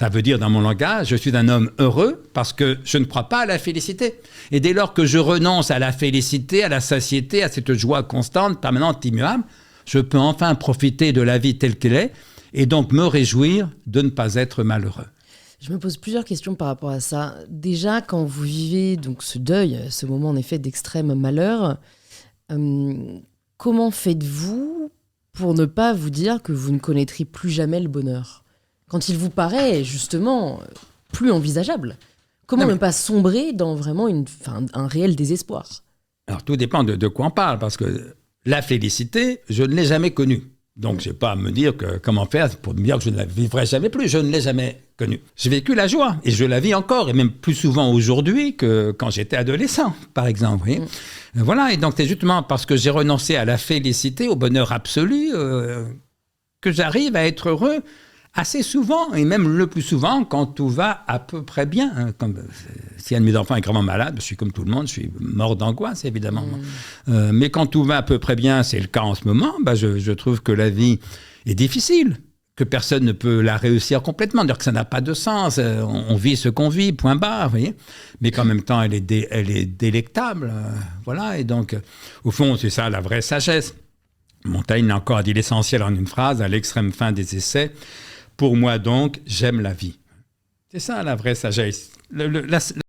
Ça veut dire, dans mon langage, je suis un homme heureux parce que je ne crois pas à la félicité. Et dès lors que je renonce à la félicité, à la satiété, à cette joie constante, permanente, immuable, je peux enfin profiter de la vie telle qu'elle est et donc me réjouir de ne pas être malheureux. Je me pose plusieurs questions par rapport à ça. Déjà, quand vous vivez donc ce deuil, ce moment en effet d'extrême malheur, comment faites-vous pour ne pas vous dire que vous ne connaîtrez plus jamais le bonheur ? Quand il vous paraît justement plus envisageable. Comment ne pas sombrer dans vraiment un réel désespoir ? Alors tout dépend de quoi on parle, parce que la félicité, je ne l'ai jamais connue. Donc je n'ai pas à me dire comment faire pour me dire que je ne la vivrai jamais plus. Je ne l'ai jamais connue. J'ai vécu la joie et je la vis encore, et même plus souvent aujourd'hui que quand j'étais adolescent, par exemple. Vous voyez. Voilà, et donc c'est justement parce que j'ai renoncé à la félicité, au bonheur absolu, que j'arrive à être heureux assez souvent, et même le plus souvent, quand tout va à peu près bien. Comme, si un de mes enfants est gravement malade, je suis comme tout le monde, je suis mort d'angoisse, évidemment. Mais quand tout va à peu près bien, c'est le cas en ce moment, je trouve que la vie est difficile, que personne ne peut la réussir complètement, dire que ça n'a pas de sens. On vit ce qu'on vit, point barre, vous voyez. Mais qu'en même temps, elle est délectable. Voilà, et donc, au fond, c'est ça la vraie sagesse. Montaigne a encore dit l'essentiel en une phrase, à l'extrême fin des essais. Pour moi donc, j'aime la vie. C'est ça la vraie sagesse.